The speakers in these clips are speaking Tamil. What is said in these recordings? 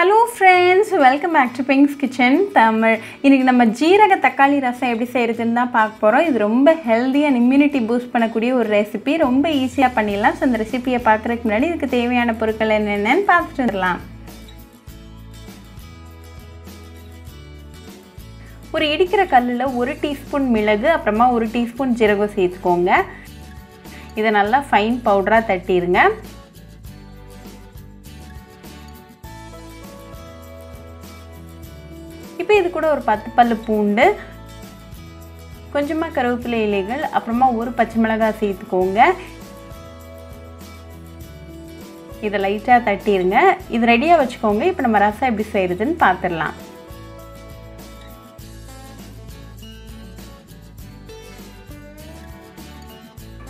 Hello friends, welcome back to Pink's Kitchen Tamil. இன்னைக்கு நம்ம ஜீரக தக்காளி ரசம் எப்படி செய்யறதுன்னு தான் பார்க்க போறோம். இது ரொம்ப ஹெல்தி and immunity boost பண்ணக்கூடிய ஒரு ரெசிபி. ரொம்ப ஈஸியா பண்ணிடலாம். சோ இந்த ரெசிபியை பார்க்கறதுக்கு முன்னாடி இதுக்கு தேவையான பொருட்கள் என்னென்னன்னு பார்த்துட்டு வரலாம். ஒரு இடிக்கிற கல்லுல 1 டீஸ்பூன் மிளகு அப்புறமா 1 டீஸ்பூன் ஜீரகம் சேர்த்துக்கோங்க. இத நல்லா ஃபைன் பவுடரா தட்டிடுங்க. இப்போ இது கூட ஒரு 10 பல்லு பூண்டு, கொஞ்சமா கருவேப்பிலை இலைகள், அப்புறமா ஒரு பச்சை மிளகாய் சேர்த்துக்கோங்க. இத லைட்டா தட்டிடுங்க. இது ரெடியா வச்சுக்கோங்க. இப்போ நம்ம ரசம் எப்படி செய்யறதுன்னு பார்த்திரலாம்.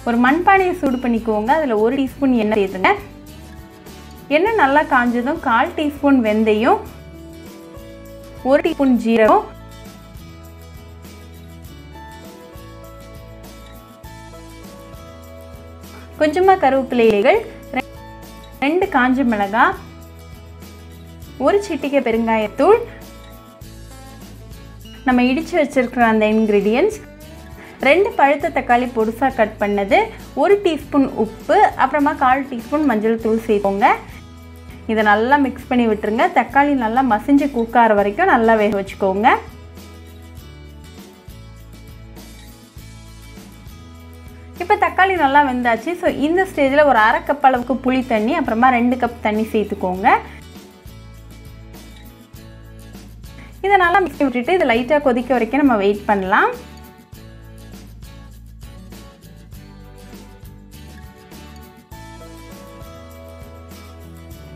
ஒரு மண்பானையை சூடு பண்ணிக்கோங்க. அதுல 1 டீஸ்பூன் எண்ணெய் சேர்த்துங்க. எண்ணெய் நல்லா காஞ்சதும் 1/4 டீஸ்பூன் வெந்தயம், 1 டீஸ்பூன் ஜீரகம், கொஞ்சமா கருவேப்பிலை இலைகள், 2 காஞ்ச மிளகாய், 1 சிட்டிகை பெருங்காயத்தூள், நம்ம இடிச்சு வச்சிருக்கிற அந்த இன்கிரிடியன்ட்ஸ், 2 பழுத்த தக்காளி பொடிசா கட் பண்ணது, 1 டீஸ்பூன் உப்பு, அப்புறமா 1/4 டீஸ்பூன் மஞ்சள் தூள் சேர்த்துக்கோங்க. இதை நல்லா மிக்ஸ் பண்ணி விட்டுருங்க. தக்காளி நல்லா மசிஞ்சு குக்கார வரைக்கும் நல்லா வேக வச்சுக்கோங்க. இப்போ தக்காளி நல்லா வெந்தாச்சு. ஸோ இந்த ஸ்டேஜில் ஒரு 1/2 கப் அளவுக்கு புளி தண்ணி, அப்புறமா 2 கப் தண்ணி சேர்த்துக்கோங்க. இதை நல்லா மிக்ஸ் விட்டுட்டு இதை லைட்டாக கொதிக்க வரைக்கும் நம்ம வெயிட் பண்ணலாம்.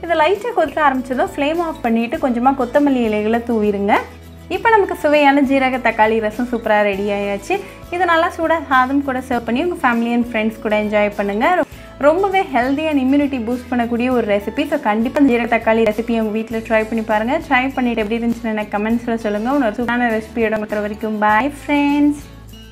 இதை லைட்டாக கொதிக்க ஆரம்பிச்சதும் ஃப்ளேம் ஆஃப் பண்ணிவிட்டு கொஞ்சமாக கொத்தமல்லி இலைகளை தூவிடுங்க. இப்போ நமக்கு சுவையான ஜீரக தக்காளி ரசம் சூப்பராக ரெடி ஆயாச்சு. இதை நல்லா சூடாக சாதம் கூட சர்வ் பண்ணி உங்கள் ஃபேமிலி அண்ட் ஃப்ரெண்ட்ஸ் கூட என்ஜாய் பண்ணுங்கள். ரொம்பவே ஹெல்தி அண்ட் இம்யூனிட்டி பூஸ்ட் பண்ணக்கூடிய ஒரு ரெசிபி. ஸோ கண்டிப்பாக ஜீரக தக்காளி ரெசிபி உங்கள் வீட்டில் ட்ரை பண்ணி பாருங்கள். ட்ரை பண்ணிவிட்டு எப்படி இருந்துச்சுன்னு எனக்கு கமெண்ட்ஸில் சொல்லுங்கள். ஒரு சூப்பரான ரெசிபியோட இருக்கிற வரைக்கும் பாய் ஃப்ரெண்ட்ஸ்.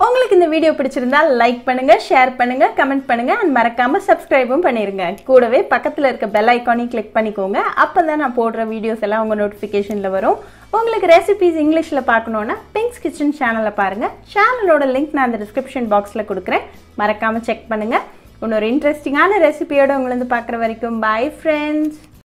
உங்களுக்கு இந்த வீடியோ பிடிச்சிருந்தா லைக் பண்ணுங்க, ஷேர் பண்ணுங்க, கமெண்ட் பண்ணுங்க அண்ட் மறக்காம சப்ஸ்கிரைபும் பண்ணிருங்க. கூடவே பக்கத்துல இருக்க பெல் ஐகானை கிளிக் பண்ணிக்கோங்க. அப்பதான் நான் போடுற வீடியோஸ் எல்லாம் உங்க நோட்டிபிகேஷன்ல வரும். உங்களுக்கு ரெசிபிஸ் இங்கிலீஷ்ல பார்க்கணும்னா பிங்க்ஸ் கிச்சன் சேனலை பாருங்க. சேனலோட லிங்க் நான் அந்த டிஸ்கிரிப்ஷன் பாக்ஸ்ல கொடுக்குறேன். மறக்காம செக் பண்ணுங்க. இன்னொரு இன்ட்ரெஸ்டிங்கான ரெசிபியோட உங்களை வந்து பார்க்குற வரைக்கும் பாய் ஃப்ரெண்ட்ஸ்.